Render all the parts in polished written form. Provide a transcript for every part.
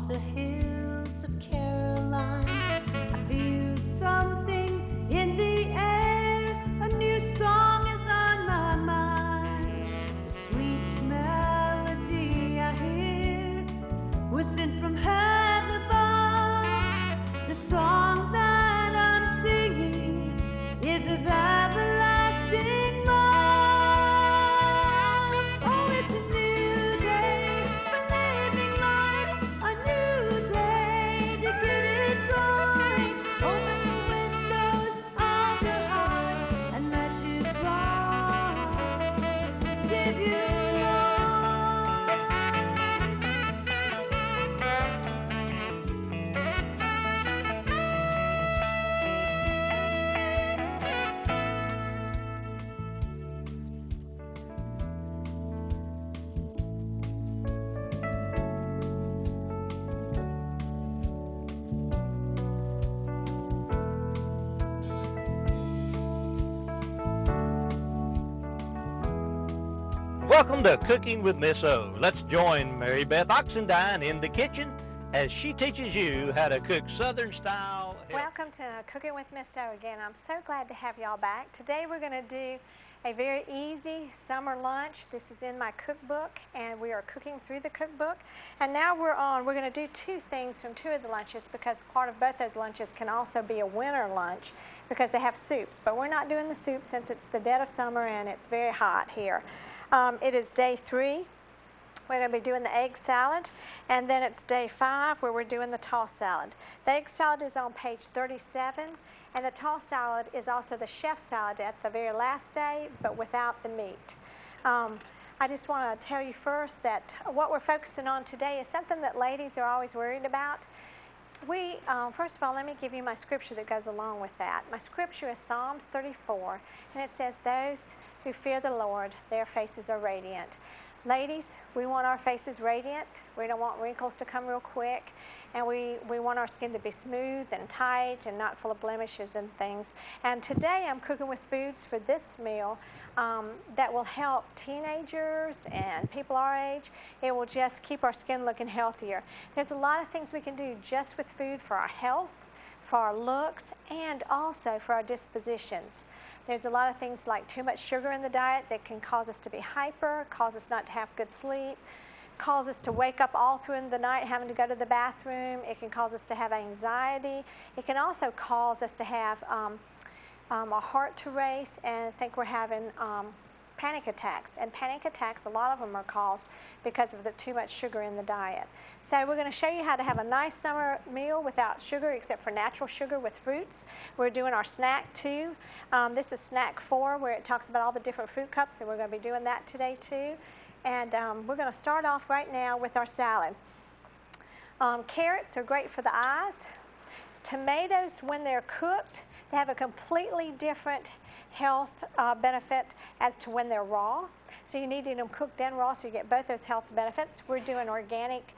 the hills of Caroline, I feel something in the air. A new song is on my mind. The sweet melody I hear was sent from heaven above. The song that I'm singing is of everlasting love. Oh, it's a new day for living light, a new day to get it right. Open the windows of your heart and let His love give you Welcome to Cooking with Miss O. Let's join Mary Beth Oxendine in the kitchen as she teaches you how to cook Southern style. Welcome to Cooking with Miss O again. I'm so glad to have y'all back. Today we're going to do a very easy summer lunch. This is in my cookbook and we are cooking through the cookbook. And now we're going to do two things from two of the lunches because part of both those lunches can also be a winter lunch because they have soups. But we're not doing the soup since it's the dead of summer and it's very hot here. It is day 3. We're going to be doing the egg salad, and then it's day 5 where we're doing the tossed salad. The egg salad is on page 37, and the tossed salad is also the chef salad at the very last day, but without the meat. I just want to tell you first that what we're focusing on today is something that ladies are always worried about. First of all, let me give you my scripture that goes along with that. My scripture is Psalms 34, and it says, "Those who fear the Lord, their faces are radiant." Ladies, we want our faces radiant. We don't want wrinkles to come real quick. And we want our skin to be smooth and tight and not full of blemishes and things. And today I'm cooking with foods for this meal that will help teenagers and people our age. It will just keep our skin looking healthier. There's a lot of things we can do just with food for our health, for our looks, and also for our dispositions. There's a lot of things like too much sugar in the diet that can cause us to be hyper, cause us not to have good sleep, cause us to wake up all through the night having to go to the bathroom. It can cause us to have anxiety. It can also cause us to have our heart to race and think we're having panic attacks. And panic attacks, a lot of them are caused because of the too much sugar in the diet. So we're going to show you how to have a nice summer meal without sugar except for natural sugar with fruits. We're doing our snack 2. This is snack 4 where it talks about all the different fruit cups, and we're going to be doing that today too. And we're going to start off right now with our salad. Carrots are great for the eyes. Tomatoes, when they're cooked, they have a completely different health benefit as to when they're raw. So you need to eat them cooked and raw so you get both those health benefits. We're doing organic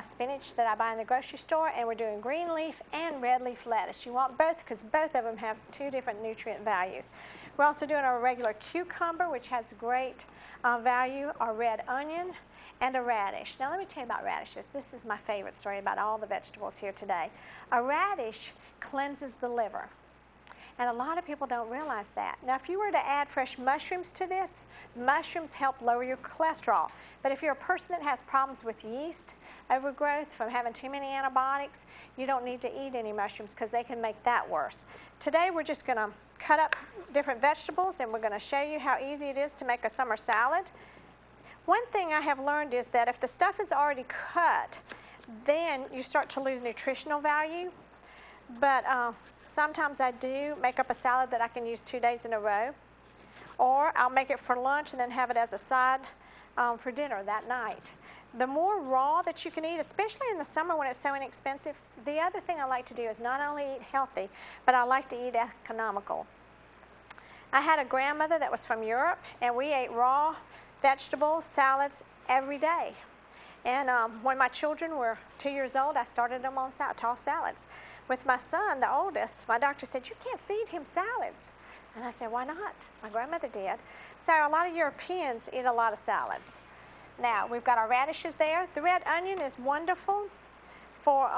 spinach that I buy in the grocery store, and we're doing green leaf and red leaf lettuce. You want both because both of them have 2 different nutrient values. We're also doing our regular cucumber, which has great value, our red onion, and a radish. Now let me tell you about radishes. This is my favorite story about all the vegetables here today. A radish cleanses the liver. And a lot of people don't realize that. Now, if you were to add fresh mushrooms to this, mushrooms help lower your cholesterol. But if you're a person that has problems with yeast overgrowth from having too many antibiotics, you don't need to eat any mushrooms because they can make that worse. Today, we're just going to cut up different vegetables, and we're going to show you how easy it is to make a summer salad. One thing I have learned is that if the stuff is already cut, then you start to lose nutritional value. But sometimes I do make up a salad that I can use 2 days in a row. Or I'll make it for lunch and then have it as a side for dinner that night. The more raw that you can eat, especially in the summer when it's so inexpensive, the other thing I like to do is not only eat healthy, but I like to eat economical. I had a grandmother that was from Europe, and we ate raw vegetables, salads every day. And when my children were 2 years old, I started them on tossed salads. With my son, the oldest, my doctor said, "You can't feed him salads." And I said, "Why not?" My grandmother did. So a lot of Europeans eat a lot of salads. Now, we've got our radishes there. The red onion is wonderful for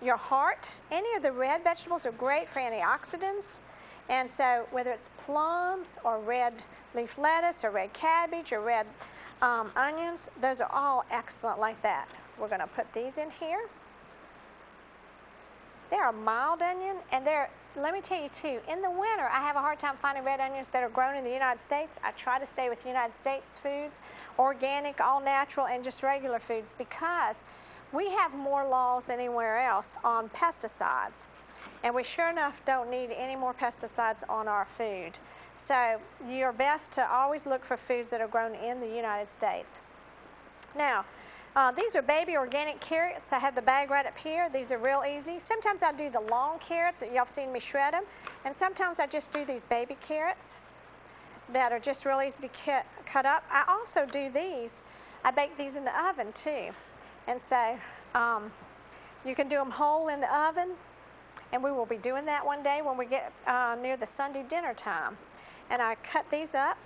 your heart. Any of the red vegetables are great for antioxidants. And so whether it's plums or red leaf lettuce or red cabbage or red onions, those are all excellent like that. We're going to put these in here. They're a mild onion, and let me tell you too, in the winter I have a hard time finding red onions that are grown in the United States. I try to stay with United States foods, organic, all natural, and just regular foods, because we have more laws than anywhere else on pesticides. And we sure enough don't need any more pesticides on our food. So you're best to always look for foods that are grown in the United States. Now, these are baby organic carrots. I have the bag right up here. These are real easy. Sometimes I do the long carrots. Y'all have seen me shred them. And sometimes I just do these baby carrots that are just real easy to cut up. I also do these. I bake these in the oven too. And so you can do them whole in the oven. And we will be doing that one day when we get near the Sunday dinner time. And I cut these up.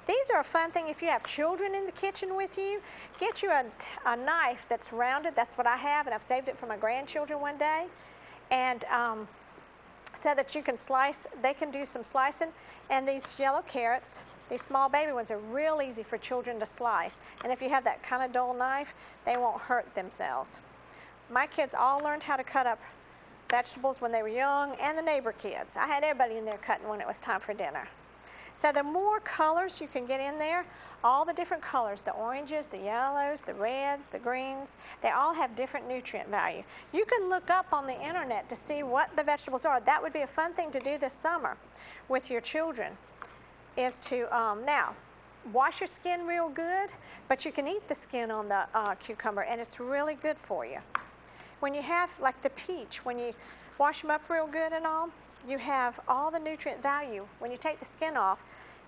These are a fun thing if you have children in the kitchen with you. Get you a knife that's rounded. That's what I have, and I've saved it for my grandchildren one day. And so that you can slice, they can do some slicing. And these yellow carrots, these small baby ones, are real easy for children to slice. And if you have that kind of dull knife, they won't hurt themselves. My kids all learned how to cut up vegetables when they were young, and the neighbor kids. I had everybody in there cutting when it was time for dinner. So the more colors you can get in there, all the different colors, the oranges, the yellows, the reds, the greens, they all have different nutrient value. You can look up on the internet to see what the vegetables are. That would be a fun thing to do this summer with your children, is to, now, wash your skin real good, but you can eat the skin on the cucumber, and it's really good for you. When you have, like the peach, when you wash them up real good and all, you have all the nutrient value. When you take the skin off,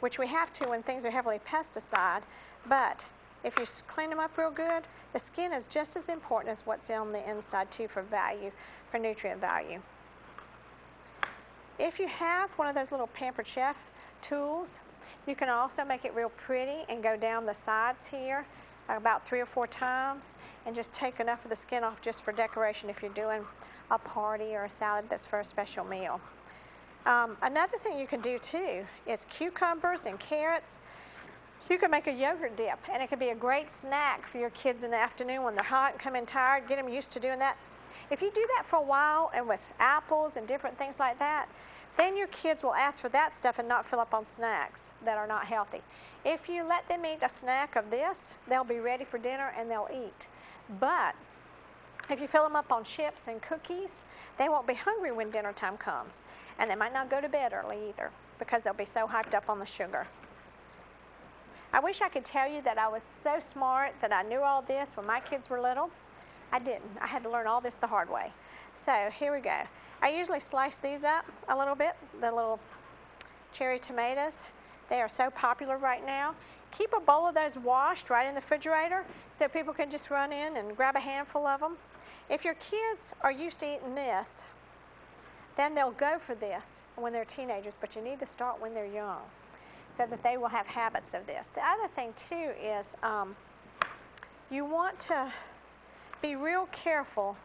which we have to when things are heavily pesticide, but if you clean them up real good, the skin is just as important as what's on the inside too for value, for nutrient value. If you have one of those little Pampered Chef tools, you can also make it real pretty and go down the sides here about 3 or 4 times and just take enough of the skin off just for decoration if you're doing a party or a salad that's for a special meal. Another thing you can do too is cucumbers and carrots. You can make a yogurt dip, and it can be a great snack for your kids in the afternoon when they're hot and come in tired. Get them used to doing that. If you do that for a while, and with apples and different things like that, then your kids will ask for that stuff and not fill up on snacks that are not healthy. If you let them eat a snack of this, they'll be ready for dinner and they'll eat. But if you fill them up on chips and cookies, they won't be hungry when dinner time comes. And they might not go to bed early either because they'll be so hyped up on the sugar. I wish I could tell you that I was so smart that I knew all this when my kids were little. I didn't. I had to learn all this the hard way. So here we go. I usually slice these up a little bit, the little cherry tomatoes. They are so popular right now. Keep a bowl of those washed right in the refrigerator so people can just run in and grab a handful of them. If your kids are used to eating this, then they'll go for this when they're teenagers, but you need to start when they're young so that they will have habits of this. The other thing too is you want to be real careful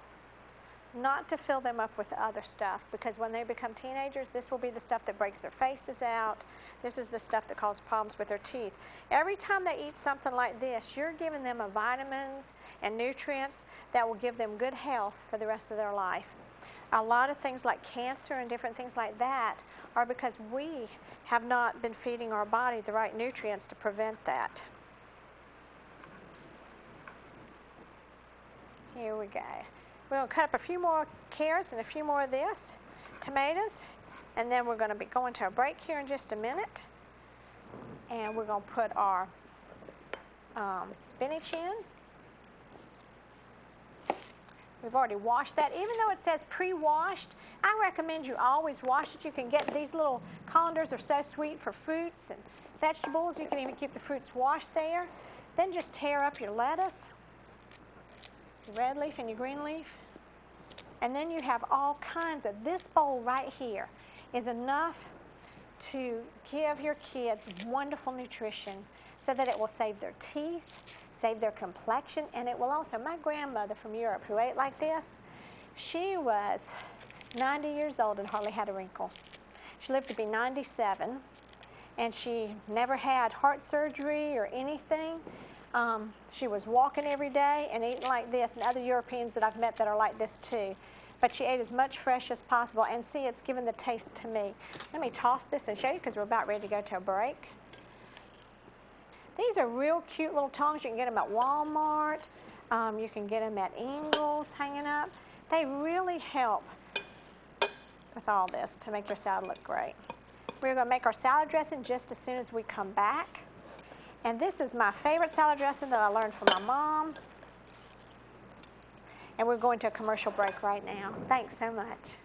not to fill them up with other stuff, because when they become teenagers, this will be the stuff that breaks their faces out. This is the stuff that causes problems with their teeth. Every time they eat something like this, you're giving them vitamins and nutrients that will give them good health for the rest of their life. A lot of things like cancer and different things like that are because we have not been feeding our body the right nutrients to prevent that. Here we go. We're going to cut up a few more carrots and a few more of this, tomatoes, and then we're going to be going to a break here in just a minute. And we're going to put our spinach in. We've already washed that. Even though it says pre-washed, I recommend you always wash it. You can get these little colanders are so sweet for fruits and vegetables. You can even keep the fruits washed there. Then just tear up your lettuce, your red leaf and your green leaf. And then you have all kinds of, this bowl right here is enough to give your kids wonderful nutrition so that it will save their teeth, save their complexion, and it will also, my grandmother from Europe who ate like this, she was 90 years old and hardly had a wrinkle. She lived to be 97, and she never had heart surgery or anything. She was walking every day and eating like this, and other Europeans that I've met that are like this too. But she ate as much fresh as possible, and see, it's given the taste to me. Let me toss this and show you because we're about ready to go to a break. These are real cute little tongs. You can get them at Walmart. You can get them at Ingles hanging up. They really help with all this to make your salad look great. We're going to make our salad dressing just as soon as we come back. And this is my favorite salad dressing that I learned from my mom. And we're going to a commercial break right now. Thanks so much.